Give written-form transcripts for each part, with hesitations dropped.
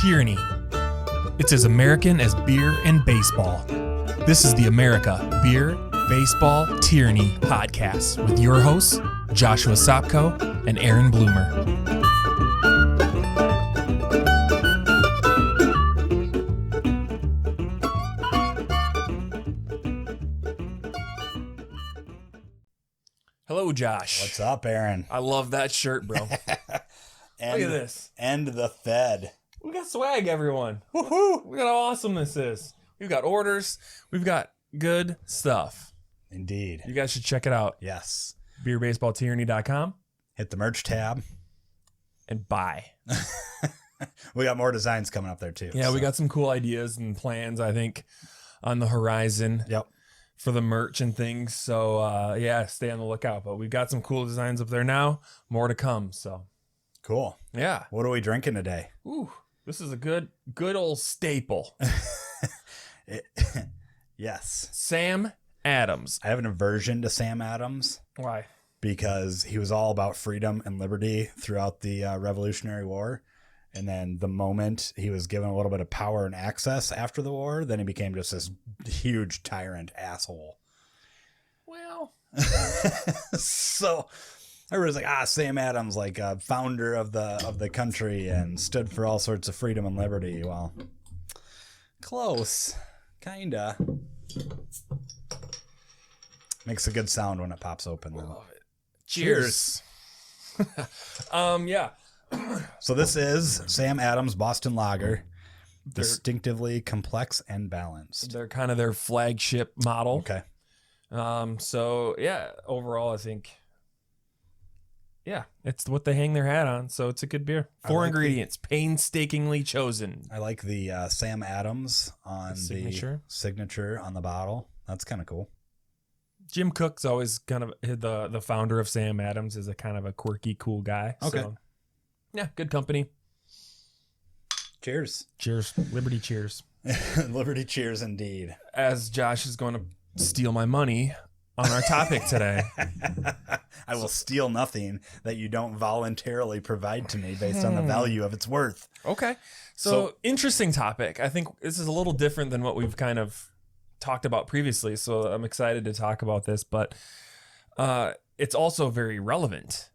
Tyranny. It's as American as beer and baseball. This is the America Beer, Baseball, Tyranny podcast with your hosts, Joshua Sopko and Aaron Bloomer. Hello, Josh. What's up, Aaron? I love that shirt, bro. Look at this. And the Fed. We got swag, everyone. Woohoo! Look at how awesome this is. We've got orders. We've got good stuff. Indeed. You guys should check it out. Yes. BeerBaseballTyranny.com Hit the merch tab. and buy. We got more designs coming up there, too. Yeah, we got some cool ideas and plans, I think, on the horizon. Yep. For the merch and things. So, yeah, stay on the lookout. But we've got some cool designs up there now. More to come. So, Cool. yeah. What are we drinking today? Ooh, this is a good old staple. Yes. Sam Adams. I have an aversion to Sam Adams Why? because he was all about freedom and liberty throughout the Revolutionary War. And then the moment he was given a little bit of power and access after the war, then he became just this huge tyrant asshole. Well, So everybody's like, Sam Adams, like a founder of the country and stood for all sorts of freedom and liberty. Well, close. Kinda. Makes a good sound when it pops open, though. cheers. Yeah. So this is Sam Adams Boston Lager. Distinctively complex and balanced. They're kind of their flagship model. Okay. So yeah, overall, I think, yeah, it's what they hang their hat on. So it's a good beer. Four like ingredients, painstakingly chosen. I like the Sam Adams on the signature on the bottle. That's kind of cool. Jim Cook's always kind of the founder of Sam Adams is a kind of a quirky, cool guy. Okay. So, yeah, good company. Cheers. Cheers. Liberty cheers. Liberty cheers indeed. As Josh is going to steal my money on our topic today. I will steal nothing that you don't voluntarily provide to me based on the value of its worth. Okay. So interesting topic. I think this is a little different than what we've kind of talked about previously. So I'm excited to talk about this, but it's also very relevant.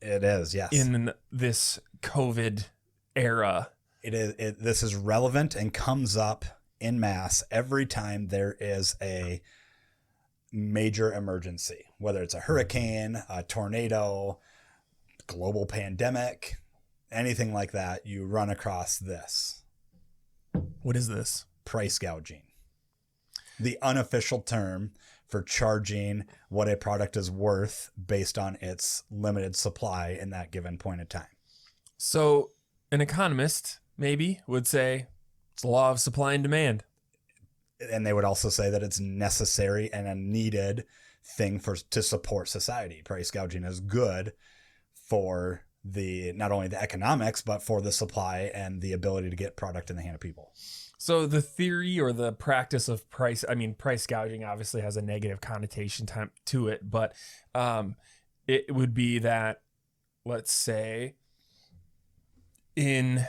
It is, yes. In this COVID era. It is. This is relevant and comes up en masse every time there is a major emergency, whether it's a hurricane, a tornado, global pandemic, anything like that. You run across this. What is this? Price gouging. The unofficial term for charging what a product is worth based on its limited supply in that given point in time. So an economist maybe would say it's the law of supply and demand. And they would also say that it's necessary and a needed thing to support society. Price gouging is good for not only the economics, but for the supply and the ability to get product in the hand of people. So the theory or the practice of price gouging obviously has a negative connotation to it, but it would be that, let's say, in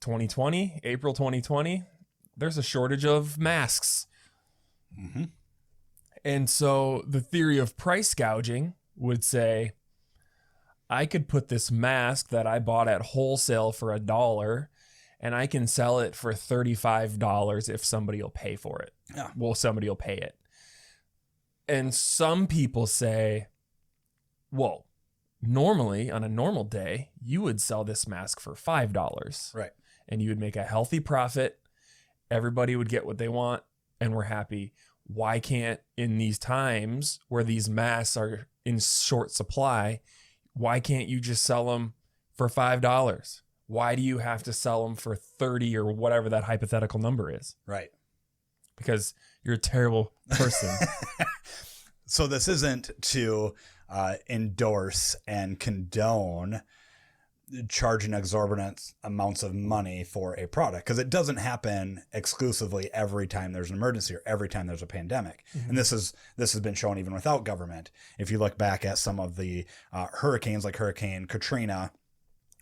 2020, April 2020, there's a shortage of masks. Mm-hmm. And so the theory of price gouging would say, I could put this mask that I bought at wholesale for $1 and I can sell it for $35 if somebody will pay for it. Yeah. Well, somebody will pay it. And some people say, whoa, normally on a normal day, you would sell this mask for $5. Right. And you would make a healthy profit. Everybody would get what they want and we're happy. Why can't, in these times where these masks are in short supply, why can't you just sell them for $5? Why do you have to sell them for 30 or whatever that hypothetical number is? Right. Because you're a terrible person. So this isn't to endorse and condone charging exorbitant amounts of money for a product, because it doesn't happen exclusively every time there's an emergency or every time there's a pandemic. Mm-hmm. And this has been shown even without government. If you look back at some of the hurricanes like Hurricane Katrina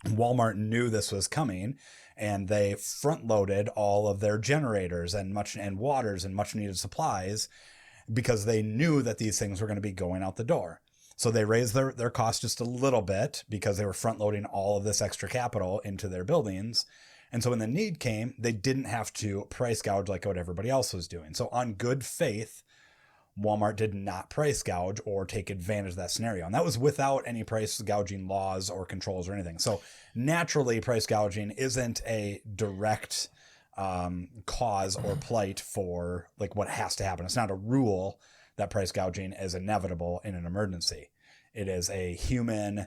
Walmart knew this was coming, and they front loaded all of their generators and waters and much needed supplies because they knew that these things were going to be going out the door. So they raised their cost just a little bit because they were front loading all of this extra capital into their buildings. And so when the need came, they didn't have to price gouge like what everybody else was doing. So on good faith, Walmart did not price gouge or take advantage of that scenario. And that was without any price gouging laws or controls or anything. So naturally, price gouging isn't a direct cause or plight for like what has to happen. It's not a rule that price gouging is inevitable in an emergency. It is a human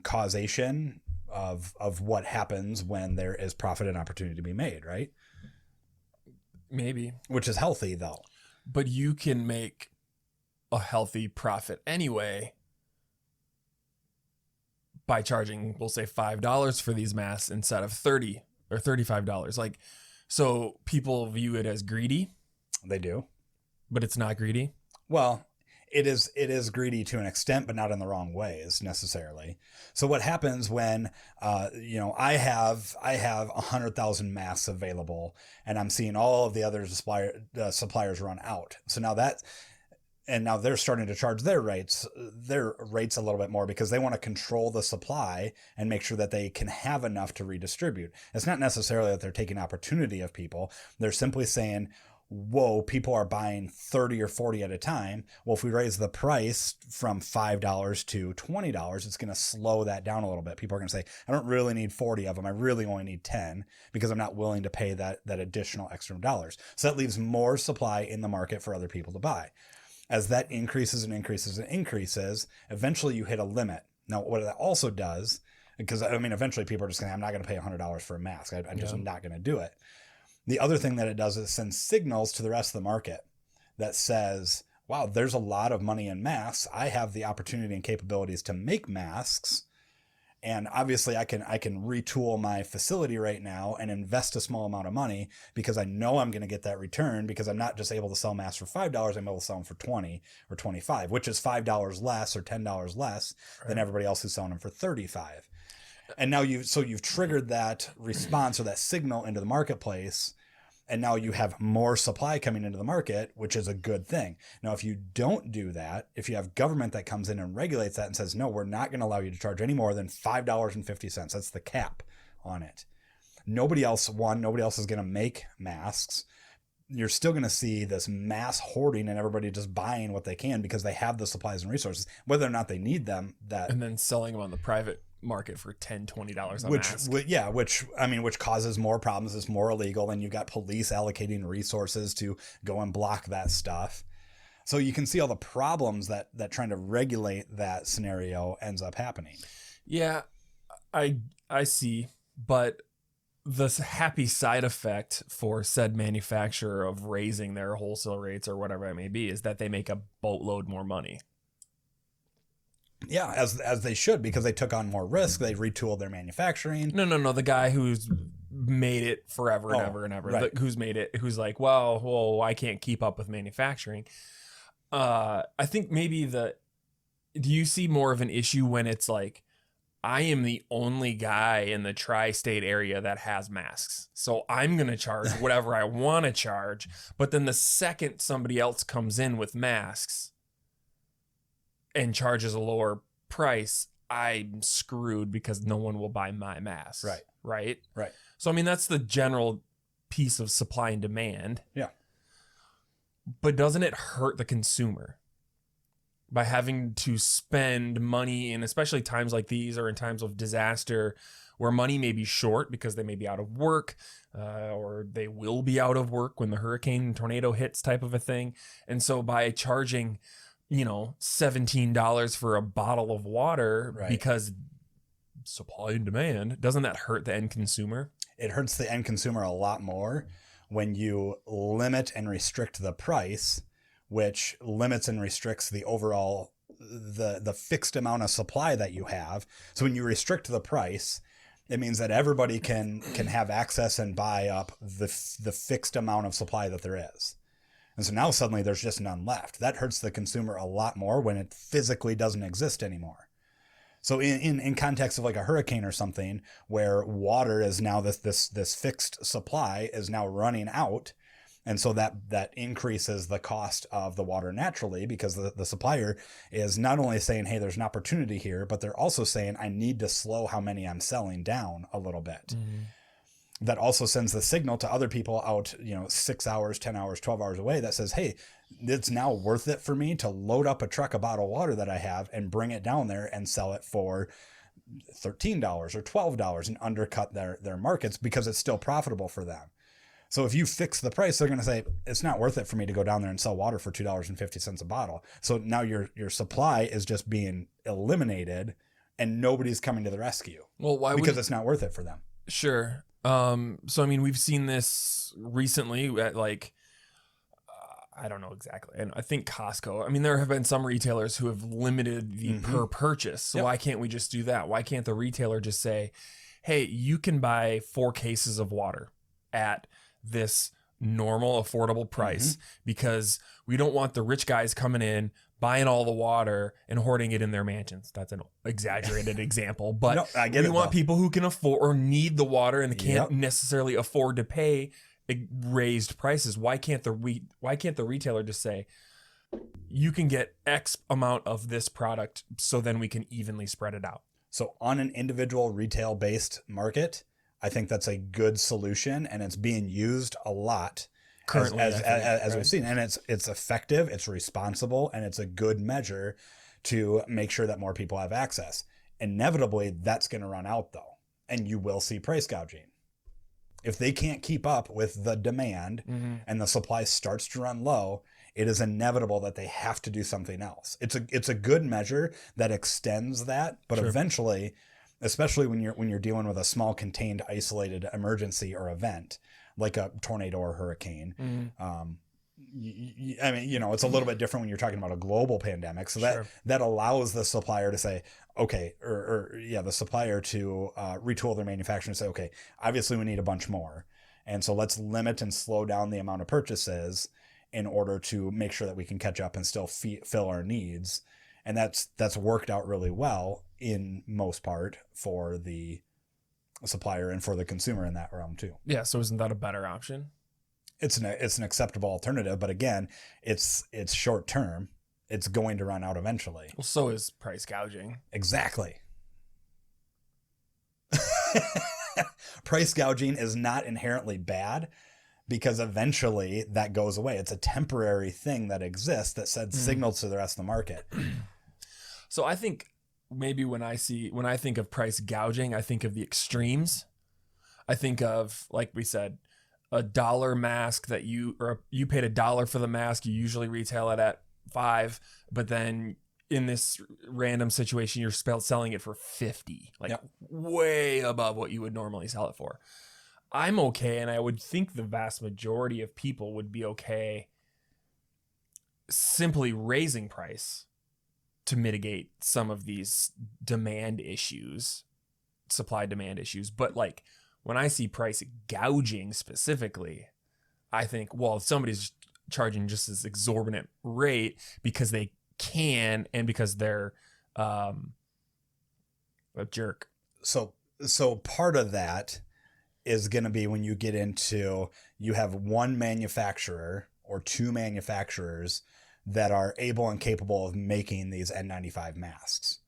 causation of what happens when there is profit and opportunity to be made, right? Maybe. Which is healthy, though. But you can make a healthy profit anyway by charging, we'll say $5 for these masks instead of $30 or $35. Like, so people view it as greedy. They do. But it's not greedy. Well, it is greedy to an extent, but not in the wrong ways necessarily. So what happens when, I have 100,000 masks available and I'm seeing all of the other suppliers run out. So now now they're starting to charge their rates a little bit more because they want to control the supply and make sure that they can have enough to redistribute. It's not necessarily that they're taking opportunity of people. They're simply saying, whoa, people are buying 30 or 40 at a time. Well, if we raise the price from $5 to $20, it's going to slow that down a little bit. People are going to say, I don't really need 40 of them. I really only need 10 because I'm not willing to pay that additional extra dollars. So that leaves more supply in the market for other people to buy. As that increases and increases and increases, eventually you hit a limit. Now, what that also does, because eventually people are just going I'm not going to pay $100 for a mask. I'm just not going to do it. The other thing that it does is send signals to the rest of the market that says, wow, there's a lot of money in masks. I have the opportunity and capabilities to make masks. And obviously I can retool my facility right now and invest a small amount of money because I know I'm going to get that return because I'm not just able to sell masks for $5. I'm able to sell them for 20 or 25, which is $5 less or $10 less than everybody else who's selling them for 35. And now you've triggered that response or that signal into the marketplace. And now you have more supply coming into the market, which is a good thing. Now, if you don't do that, if you have government that comes in and regulates that and says, no, we're not going to allow you to charge any more than $5.50. That's the cap on it. Nobody else is going to make masks. You're still going to see this mass hoarding and everybody just buying what they can because they have the supplies and resources, whether or not they need them. And then selling them on the private market for $10, $20 a mask. Which causes more problems. It's more illegal, and you've got police allocating resources to go and block that stuff. So you can see all the problems that trying to regulate that scenario ends up happening. Yeah, I see, but the happy side effect for said manufacturer of raising their wholesale rates or whatever it may be is that they make a boatload more money. Yeah, as they should, because they took on more risk. They retooled their manufacturing. No. The guy who's made it forever and ever and ever, right. Who's like, well, I can't keep up with manufacturing. I think maybe do you see more of an issue when it's like, I am the only guy in the tri-state area that has masks, so I'm going to charge whatever I want to charge. But then the second somebody else comes in with masks and charges a lower price, I'm screwed because no one will buy my mask. Right. So, that's the general piece of supply and demand. Yeah. But doesn't it hurt the consumer by having to spend money, and especially times like these or in times of disaster where money may be short because they may be out of work or they will be out of work when the hurricane and tornado hits type of a thing. And so by charging $17 for a bottle of water because supply and demand, doesn't that hurt the end consumer? It hurts the end consumer a lot more when you limit and restrict the price, which limits and restricts the overall, the fixed amount of supply that you have. So when you restrict the price, it means that everybody can have access and buy up the fixed amount of supply that there is. And so now suddenly there's just none left. That hurts the consumer a lot more when it physically doesn't exist anymore. So in context of like a hurricane or something where water is now this fixed supply is now running out. And so that increases the cost of the water naturally because the supplier is not only saying, hey, there's an opportunity here, but they're also saying, I need to slow how many I'm selling down a little bit. Mm-hmm. That also sends the signal to other people out, 6 hours, 10 hours, 12 hours away that says, hey, it's now worth it for me to load up a truck of bottled water that I have and bring it down there and sell it for $13 or $12 and undercut their markets because it's still profitable for them. So if you fix the price, they're going to say, it's not worth it for me to go down there and sell water for $2.50 a bottle. So now your supply is just being eliminated and nobody's coming to the rescue. Well, why? Because it's not worth it for them. Sure. So, I mean, we've seen this recently at I don't know exactly. And I think Costco, I mean, there have been some retailers who have limited the per purchase. So why can't we just do that? Why can't the retailer just say, hey, you can buy 4 cases of water at this normal, affordable price because we don't want the rich guys coming in, buying all the water and hoarding it in their mansions. That's an exaggerated example, but no, I get we it, want though. people who can afford or need the water and they can't necessarily afford to pay raised prices. Why can't the retailer just say, you can get X amount of this product so then we can evenly spread it out? So on an individual retail based market, I think that's a good solution and it's being used a lot currently as we've seen. And it's effective, it's responsible, and it's a good measure to make sure that more people have access. Inevitably, that's going to run out though, and you will see price gouging. If they can't keep up with the demand and the supply starts to run low, it is inevitable that they have to do something else. It's a good measure that extends that, but eventually, especially when you're dealing with a small, contained, isolated emergency or event like a tornado or hurricane, I mean, it's a little bit different when you're talking about a global pandemic. So that allows the supplier to say, okay, the supplier to retool their manufacturing and say, okay, obviously we need a bunch more. And so let's limit and slow down the amount of purchases in order to make sure that we can catch up and still fill our needs. And that's worked out really well in most part for the supplier and for the consumer in that realm too. Yeah. So isn't that a better option? It's an acceptable alternative, but again, it's short term. It's going to run out eventually. Well, so is price gouging. Exactly. Price gouging is not inherently bad because eventually that goes away. It's a temporary thing that exists that sends signals to the rest of the market. So I think maybe when I think of price gouging, I think of the extremes. I think of, like we said, $1 mask that you paid $1 for the mask. You usually retail it at $5, but then in this random situation, you're selling it for $50, way above what you would normally sell it for. I'm okay, and I would think the vast majority of people would be okay simply raising price to mitigate some of these supply-demand issues. But when I see price gouging specifically, I think, well, if somebody's charging just this exorbitant rate because they can and because they're a jerk. So part of that is going to be when you get into, you have one manufacturer or two manufacturers that are able and capable of making these N95 masks,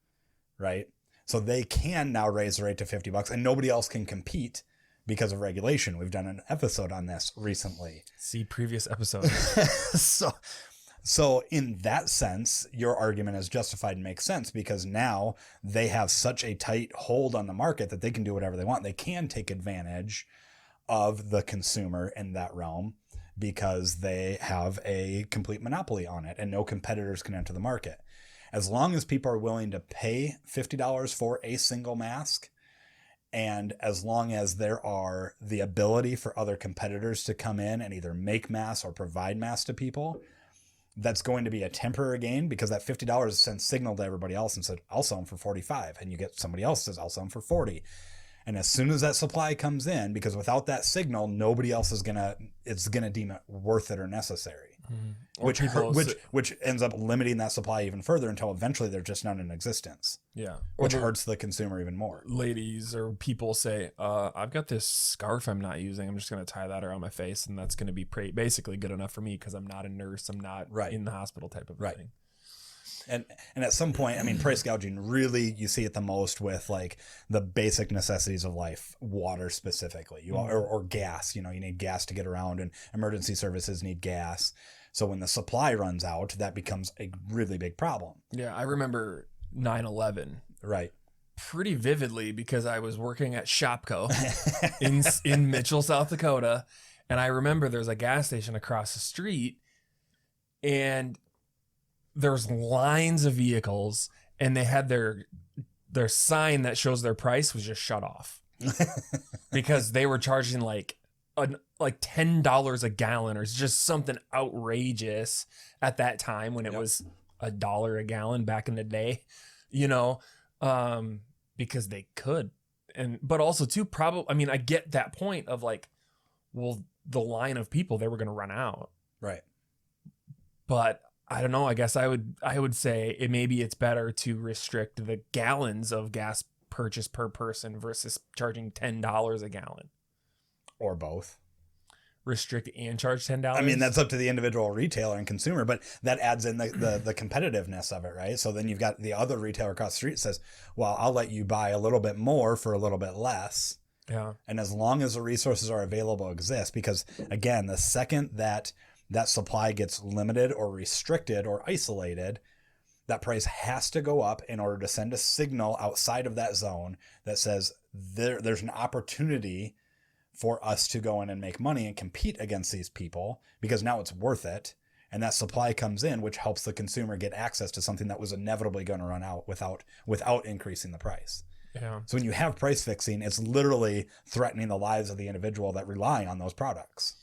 right? So they can now raise the rate to $50 and nobody else can compete because of regulation. We've done an episode on this recently. See previous episode. So in that sense, your argument is justified and makes sense because now they have such a tight hold on the market that they can do whatever they want. They can take advantage of the consumer in that realm because they have a complete monopoly on it and no competitors can enter the market. As long as people are willing to pay $50 for a single mask, and as long as there are the ability for other competitors to come in and either make masks or provide masks to people, that's going to be a temporary gain because that $50 sends signal to everybody else and said, I'll sell them for $45. And you get somebody else says, I'll sell them for $40. And as soon as that supply comes in, because without that signal, nobody else is going to deem it worth it or necessary. Or which people which ends up limiting that supply even further until eventually they're just not in existence. Yeah. Which hurts the consumer even more. Ladies or people say, I've got this scarf I'm not using. I'm just going to tie that around my face, and that's going to be basically good enough for me because I'm not a nurse. I'm not in the hospital type of thing. And at some point, I mean, price gouging, really, you see it the most with like the basic necessities of life, water specifically, or gas. You know, you need gas to get around, and emergency services need gas. So when the supply runs out, that becomes a really big problem. Yeah, I remember 9/11. Right. Pretty vividly because I was working at Shopko in Mitchell, South Dakota, and I remember there's a gas station across the street, and there's lines of vehicles, and they had their sign that shows their price was just shut off because they were charging like $10 a gallon or just something outrageous at that time when it was $1 a gallon back in the day, you know, because they could. But also too, probably, I mean, I get that point of like, well, the line of people, they were going to run out. Right. But I don't know. I guess I would say maybe it's better to restrict the gallons of gas purchase per person versus charging $10 a gallon. Or both. Restrict and charge $10. I mean, that's up to the individual retailer and consumer, but that adds in the competitiveness of it, right? So then you've got the other retailer across the street says, well, I'll let you buy a little bit more for a little bit less. Yeah. And as long as the resources are available exist, because again, the second that supply gets limited or restricted or isolated, that price has to go up in order to send a signal outside of that zone that says there's an opportunity for us to go in and make money and compete against these people because now it's worth it. And that supply comes in, which helps the consumer get access to something that was inevitably going to run out without increasing the price. Yeah. So when you have price fixing, it's literally threatening the lives of the individual that rely on those products.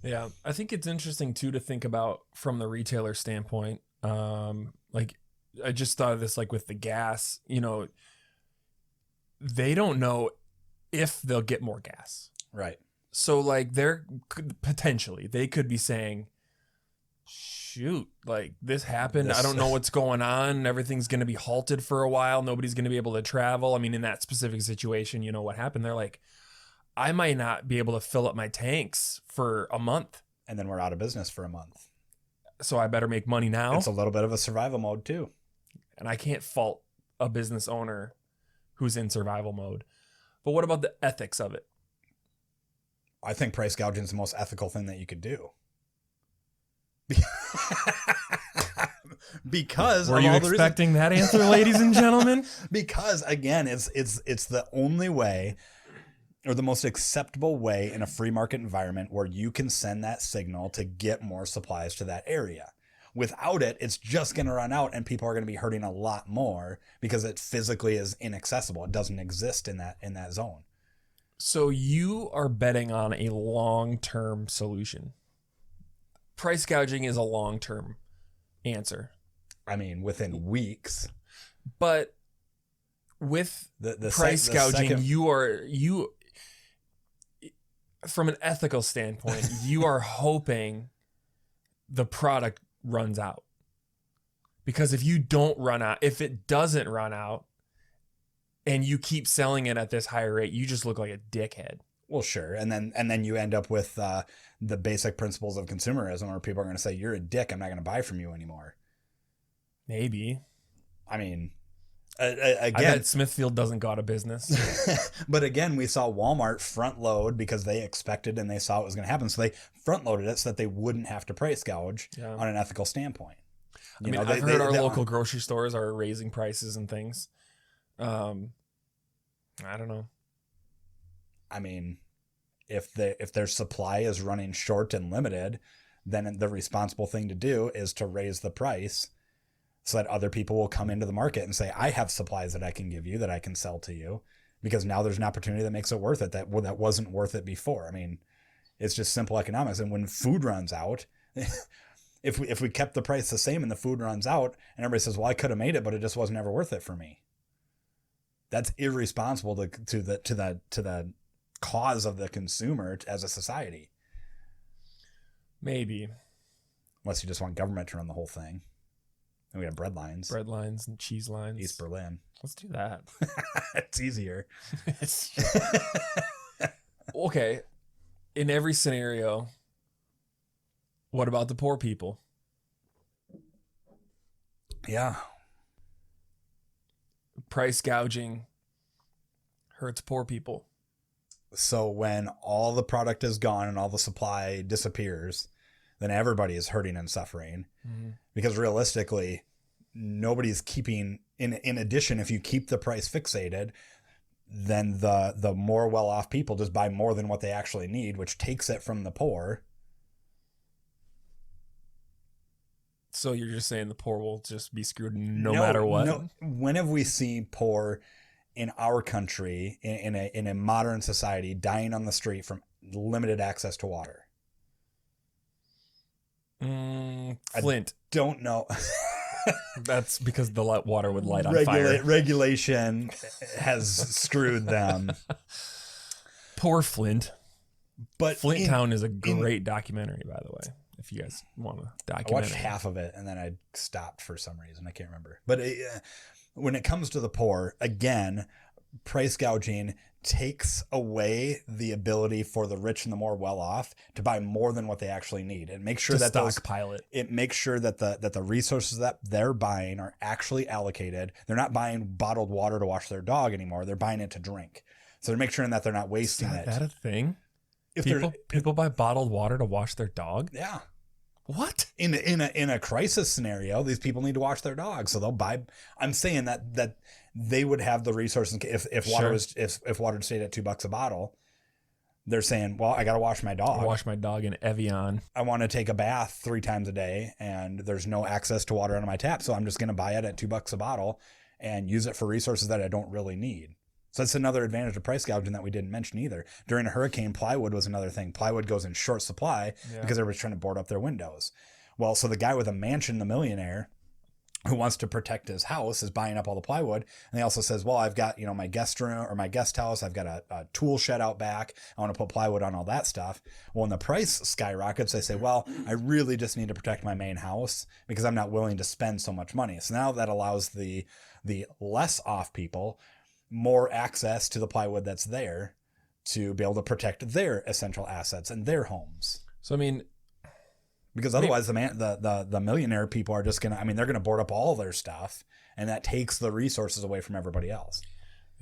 Yeah. I think it's interesting too to think about from the retailer standpoint. Like I just thought of this, like with the gas, you know, they don't know if they'll get more gas. Right. So like they could be saying, shoot, like this happened. I don't know what's going on. Everything's going to be halted for a while. Nobody's going to be able to travel. I mean, in that specific situation, you know what happened? They're like, I might not be able to fill up my tanks for a month. And then we're out of business for a month. So I better make money now. It's a little bit of a survival mode too. And I can't fault a business owner who's in survival mode. But what about the ethics of it? I think price gouging is the most ethical thing that you could do. Because were you expecting that answer, ladies and gentlemen? Because again, it's the only way or the most acceptable way in a free market environment where you can send that signal to get more supplies to that area. Without it, it's just going to run out and people are going to be hurting a lot more because it physically is inaccessible. It doesn't exist in that zone. So you are betting on a long-term solution. Price gouging is a long-term answer. I mean, within weeks. But with the price gouging, you from an ethical standpoint, you are hoping the product runs out. Because if it doesn't run out, and you keep selling it at this higher rate, you just look like a dickhead. Well, sure. And then you end up with the basic principles of consumerism where people are going to say, you're a dick, I'm not going to buy from you anymore. Maybe. I mean, again, I bet Smithfield doesn't go out of business. But again, we saw Walmart front load because they expected and they saw it was going to happen. So they front loaded it so that they wouldn't have to price gouge on an ethical standpoint. I've heard our local grocery stores are raising prices and things. I don't know. I mean, if their supply is running short and limited, then the responsible thing to do is to raise the price so that other people will come into the market and say, I have supplies that I can give you, that I can sell to you, because now there's an opportunity that makes it worth it that wasn't worth it before. I mean, it's just simple economics. And when food runs out, if we kept the price the same and the food runs out and everybody says, well, I could have made it, but it just wasn't ever worth it for me. That's irresponsible to the cause of the consumer as a society. Maybe. unless you just want government to run the whole thing. And we have bread lines. Bread lines and cheese lines. East Berlin. Let's do that. It's easier. Okay. In every scenario, what about the poor people? Yeah. Price gouging hurts poor people. So when all the product is gone and all the supply disappears, then everybody is hurting and suffering. Mm-hmm. Because realistically, nobody's keeping, in addition, if you keep the price fixated, then the more well-off people just buy more than what they actually need, which takes it from the poor. So you're just saying the poor will just be screwed no matter what? No. When have we seen poor in our country, in a modern society, dying on the street from limited access to water? Flint. I don't know. That's because the water would light on fire. Regulation has screwed them. Poor Flint. But Flint Town is a great documentary, by the way. If you guys want to document I watched half of it and then I stopped for some reason. I can't remember. But when it comes to the poor, again, price gouging takes away the ability for the rich and the more well-off to buy more than what they actually need, and make sure that stockpile it. It makes sure that the resources that they're buying are actually allocated. They're not buying bottled water to wash their dog anymore. They're buying it to drink. So they're making sure that they're not wasting it. Is that a thing? If people buy bottled water to wash their dog? Yeah. What? In a crisis scenario, these people need to wash their dogs, so they'll buy. I'm saying that they would have the resources if water if water stayed at $2 a bottle. They're saying, well, I got to wash my dog. Wash my dog in Evian. I want to take a bath 3 times a day, and there's no access to water out of my tap, so I'm just going to buy it at $2 a bottle and use it for resources that I don't really need. So that's another advantage of price gouging that we didn't mention either. During a hurricane, plywood was another thing. Plywood goes in short supply because everybody's trying to board up their windows. Well, so the guy with a mansion, the millionaire, who wants to protect his house, is buying up all the plywood. And he also says, well, I've got, my guest room or my guest house. I've got a tool shed out back. I want to put plywood on all that stuff. Well, when the price skyrockets, they say, well, I really just need to protect my main house because I'm not willing to spend so much money. So now that allows the less off people more access to the plywood that's there to be able to protect their essential assets and their homes. So, I mean, because otherwise the millionaire people are just going to, they're going to board up all their stuff, and that takes the resources away from everybody else.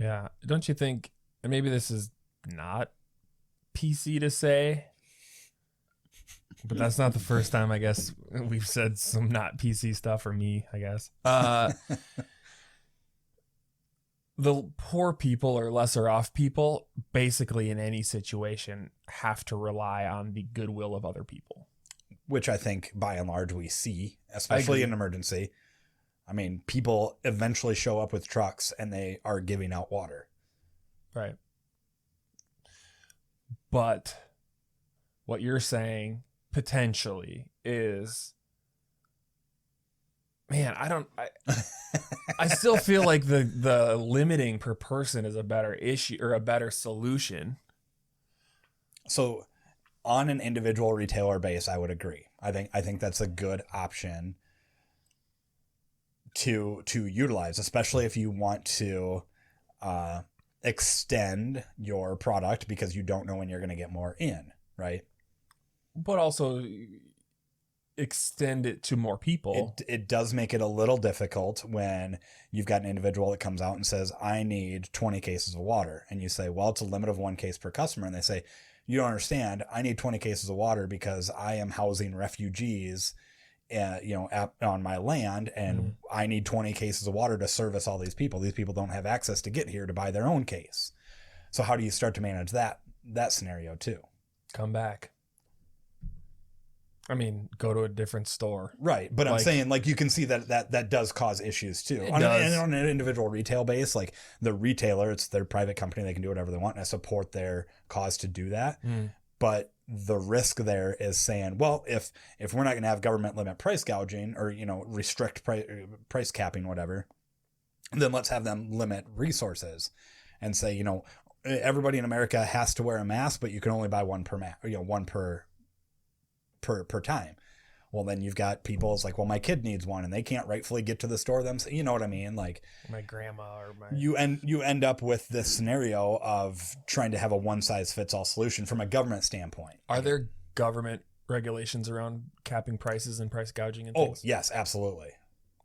Yeah. Don't you think, and maybe this is not PC to say, but that's not the first time, I guess, we've said some not PC stuff, or me, I guess. The poor people or lesser off people, basically in any situation, have to rely on the goodwill of other people. Which I think, by and large, we see, especially in emergency. People eventually show up with trucks and they are giving out water. Right. But what you're saying potentially is, man, I still feel like the limiting per person is a better issue or a better solution. So on an individual retailer base, I would agree. I think that's a good option to utilize, especially if you want to extend your product because you don't know when you're going to get more in, right? But also extend it to more people. It does make it a little difficult when you've got an individual that comes out and says, I need 20 cases of water. And you say, well, it's a limit of 1 case per customer. And they say, you don't understand. I need 20 cases of water because I am housing refugees, on my land, and I need 20 cases of water to service all these people. These people don't have access to get here to buy their own case. So how do you start to manage that scenario too? Come back. Go to a different store. Right. But I'm saying, you can see that does cause issues too. On an individual retail base, the retailer, it's their private company. They can do whatever they want, and I support their cause to do that. But the risk there is saying, well, if we're not going to have government limit price gouging or, restrict price capping, whatever, then let's have them limit resources and say, everybody in America has to wear a mask, but you can only buy one per time. Well, then you've got people, it's like, well, my kid needs one and they can't rightfully get to the store themselves. You know what I mean? Like My grandma or my... you end up with this scenario of trying to have a one size fits all solution from a government standpoint. Are there government regulations around capping prices and price gouging and Oh, things? yes, absolutely.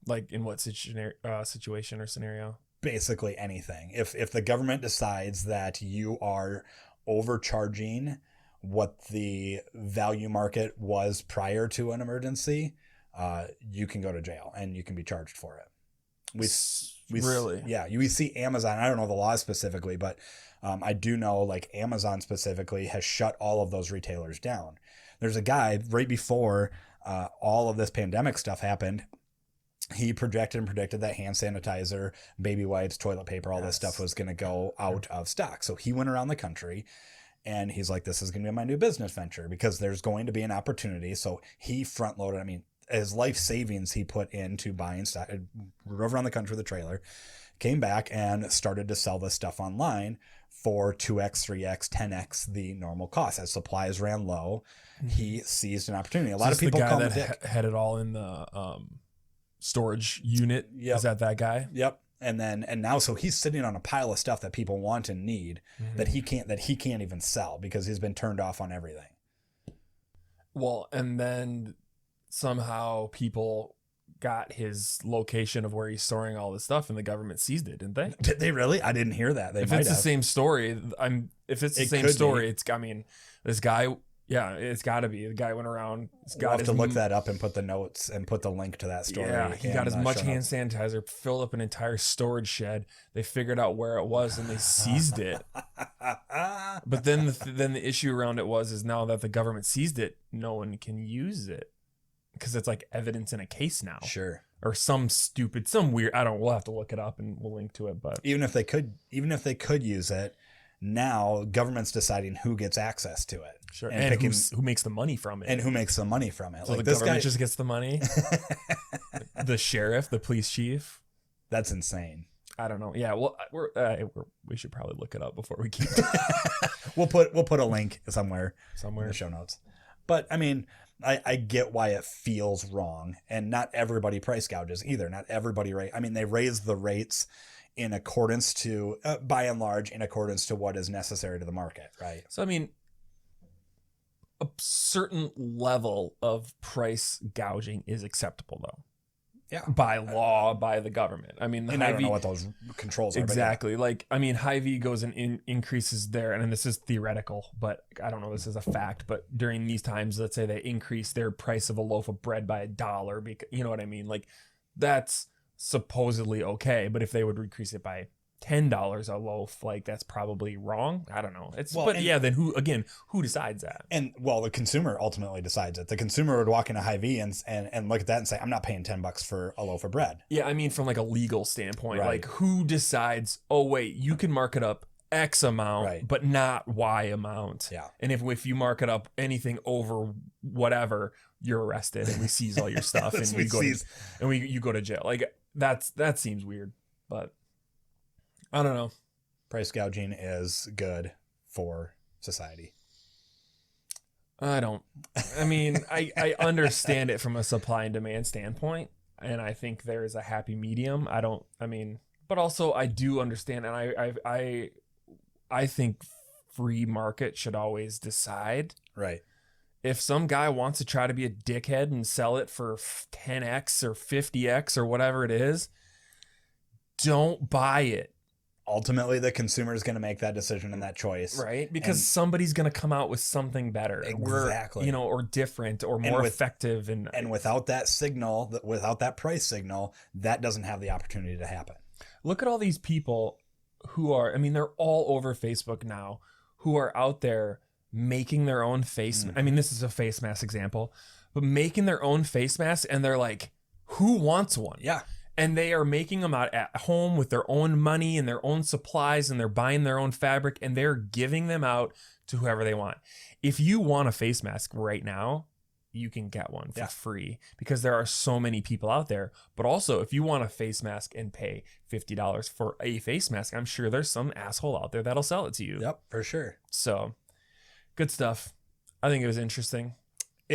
Like in what situation or scenario? Basically anything. If the government decides that you are overcharging what the value market was prior to an emergency, you can go to jail and you can be charged for it. We really? Yeah, we see Amazon. I don't know the law specifically, but I do know like Amazon specifically has shut all of those retailers down. There's a guy right before all of this pandemic stuff happened. He predicted that hand sanitizer, baby wipes, toilet paper, all this stuff was going to go out of stock. So he went around the country and he's like, this is going to be my new business venture because there's going to be an opportunity. So he front loaded. I mean, his life savings he put into buying stock, drove around the country with a trailer, came back and started to sell this stuff online for 2x, 3x, 10x the normal cost. As supplies ran low, he seized an opportunity. A lot of people call him a dick. Had it all in the storage unit. Yep. Is that guy? Yep. And now so he's sitting on a pile of stuff that people want and need that he can't even sell because he's been turned off on everything. Well, and then somehow people got his location of where he's storing all this stuff and the government seized it, didn't they? Did they really? I didn't hear that. If it's the same story, this guy, yeah, it's got to be. The guy went around. We'll have to look that up and put the notes and put the link to that story. Yeah, he got as much hand sanitizer, filled up an entire storage shed. They figured out where it was and they seized it. But then the issue around it is now that the government seized it, no one can use it because it's like evidence in a case now. Sure. Or some weird. We'll have to look it up and we'll link to it. But even if they could use it. Now government's deciding who gets access to it. Sure. And who makes the money from it. And who makes the money from it. So like the government just gets the money? The sheriff, the police chief? That's insane. I don't know. Yeah, well, we should probably look it up before we keep We'll put a link somewhere in the show notes. But I mean, I get why it feels wrong. And not everybody price gouges either. Not everybody they raise the rates in accordance to, by and large, in accordance to what is necessary to the market, right? So, I mean, a certain level of price gouging is acceptable, though. Yeah. By law, by the government. I mean, I don't know what those controls are. Exactly. Yeah. Like, I mean, Hy-Vee goes and increases there, and this is theoretical, but I don't know this is a fact, but during these times, let's say they increase their price of a loaf of bread by $1, because, you know what I mean? Like, that's supposedly okay, but if they would increase it by $10 a loaf, like that's probably wrong. I don't know. Then who decides that? And well, the consumer ultimately decides it. The consumer would walk into Hy-Vee and look at that and say, I'm not paying $10 for a loaf of bread. Yeah, I mean from like a legal standpoint, right. Like who decides, oh wait, you can mark it up X amount, right, but not Y amount. Yeah. And if you mark it up anything over whatever, you're arrested and we seize all your stuff and you go to jail. Like that seems weird, but I don't know. Price gouging is good for society. I mean, I understand it from a supply and demand standpoint, and I think there is a happy medium. But also I do understand, and I think free market should always decide. Right. If some guy wants to try to be a dickhead and sell it for 10x or 50x or whatever it is, don't buy it. Ultimately, the consumer is going to make that decision and that choice. Right? Because somebody's going to come out with something better. Exactly. Or different or more effective. And without that signal, without that price signal, that doesn't have the opportunity to happen. Look at all these people who are, they're all over Facebook now, who are out there making their own face. This is a face mask example, but making their own face masks, and they're like, who wants one? Yeah. And they are making them out at home with their own money and their own supplies, and they're buying their own fabric, and they're giving them out to whoever they want. If you want a face mask right now, you can get one for free because there are so many people out there. But also, if you want a face mask and pay $50 for a face mask, I'm sure there's some asshole out there that'll sell it to you. Yep, for sure. So good stuff. I think it was interesting.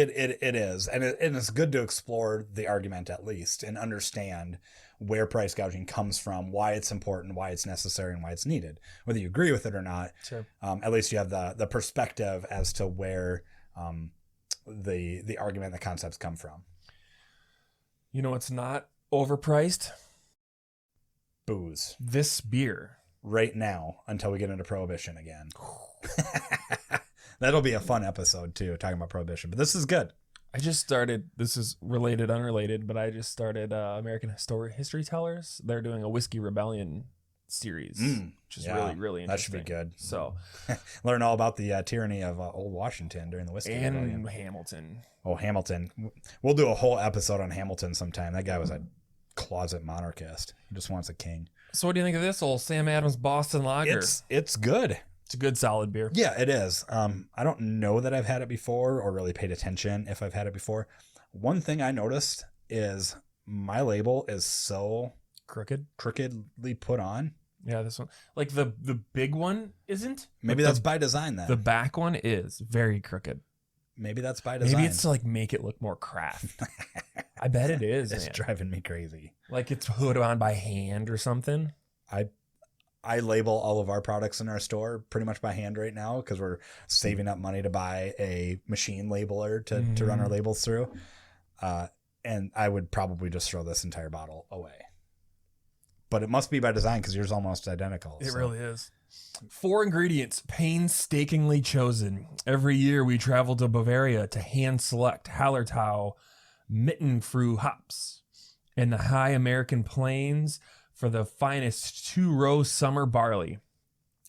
It is, and it's good to explore the argument at least and understand where price gouging comes from, why it's important, why it's necessary, and why it's needed. Whether you agree with it or not, Sure. At least you have the perspective as to where the argument, the concepts come from. You know what's not overpriced? Booze. This beer. Right now, until we get into Prohibition again. That'll be a fun episode too, talking about Prohibition. But this is good. I just started, this is related, unrelated, but I just started American History Tellers. They're doing a Whiskey Rebellion series, which is really, really interesting. That should be good. So learn all about the tyranny of old Washington during the Whiskey Rebellion. And Hamilton. Oh, Hamilton. We'll do a whole episode on Hamilton sometime. That guy was a closet monarchist. He just wants a king. So what do you think of this old Sam Adams Boston Lager? It's good. It's a good solid beer. Yeah, it is. I don't know that I've had it before or really paid attention if I've had it before. One thing I noticed is my label is so crookedly put on. Yeah, this one. Like the big one isn't. Maybe that's by design then. The back one is very crooked. Maybe that's by design. Maybe it's to like make it look more craft. I bet it is. It's driving me crazy. Like it's put on by hand or something. I label all of our products in our store pretty much by hand right now because we're saving up money to buy a machine labeler to run our labels through. And I would probably just throw this entire bottle away. But it must be by design because yours almost identical. It really is. 4 ingredients, painstakingly chosen. Every year we travel to Bavaria to hand select Hallertau Mittenfrüh hops in the high American plains for the finest 2-row summer barley.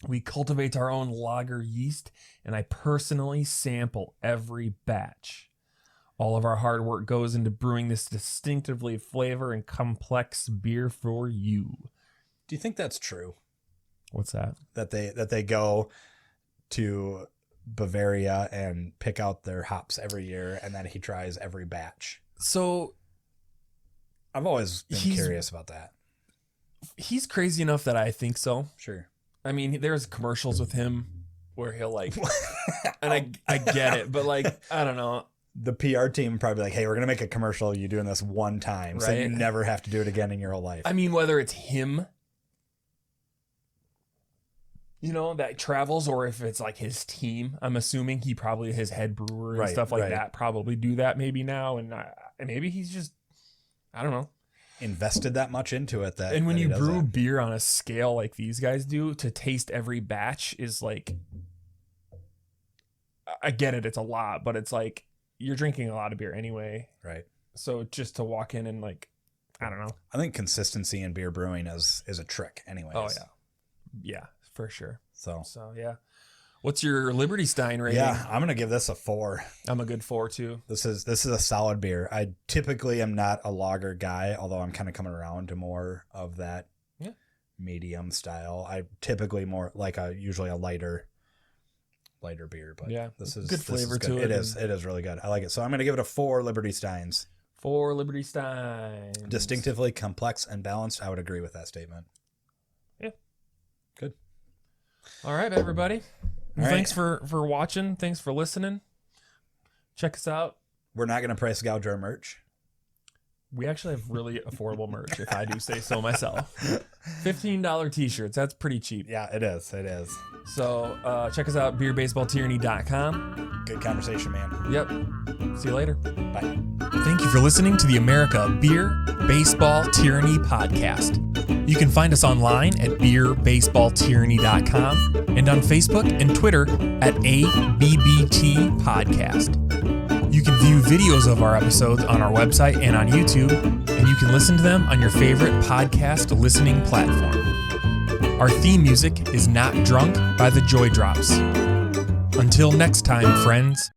We cultivate our own lager yeast, and I personally sample every batch. All of our hard work goes into brewing this distinctively flavor and complex beer for you. Do you think that's true? What's that? That they go to Bavaria and pick out their hops every year, and then he tries every batch. So I've always been curious about that. He's crazy enough that I think so. Sure. I mean, there's commercials with him where he'll like, and I get it, but like, I don't know. The PR team probably like, hey, we're going to make a commercial. You doing this one time, right? So you never have to do it again in your whole life. I mean, whether it's him, you know, that travels, or if it's like his team, I'm assuming he probably, his head brewer and stuff like that, probably do that maybe now. And maybe he's just, I don't know. Invested that much into it. And when you brew beer on a scale like these guys do, to taste every batch is like, I get it, it's a lot, but it's like you're drinking a lot of beer anyway, right? So just to walk in and like, I don't know. I think consistency in beer brewing is a trick anyways. Oh yeah, for sure. So yeah. What's your Liberty Stein rating? Yeah, I'm gonna give this a 4. I'm a good 4 too. This is a solid beer. I typically am not a lager guy, although I'm kind of coming around to more of that medium style. I typically more like usually a lighter beer, but this is good flavor to it. It is really good. I like it. So I'm gonna give it a 4 Liberty Steins. 4 Liberty Steins. Distinctively complex and balanced. I would agree with that statement. Yeah. Good. All right, everybody. All right. Thanks for watching. Thanks for listening. Check us out. We're not going to price gouge our merch. We actually have really affordable merch, if I do say so myself. $15 t-shirts. That's pretty cheap. Yeah, it is. It is. So check us out, beerbaseballtyranny.com. Good conversation, man. Yep. See you later. Bye. Thank you for listening to the America Beer Baseball Tyranny podcast. You can find us online at beerbaseballtyranny.com and on Facebook and Twitter at ABBT Podcast. You can view videos of our episodes on our website and on YouTube, and you can listen to them on your favorite podcast listening platform. Our theme music is Not Drunk by the Joy Drops. Until next time, friends.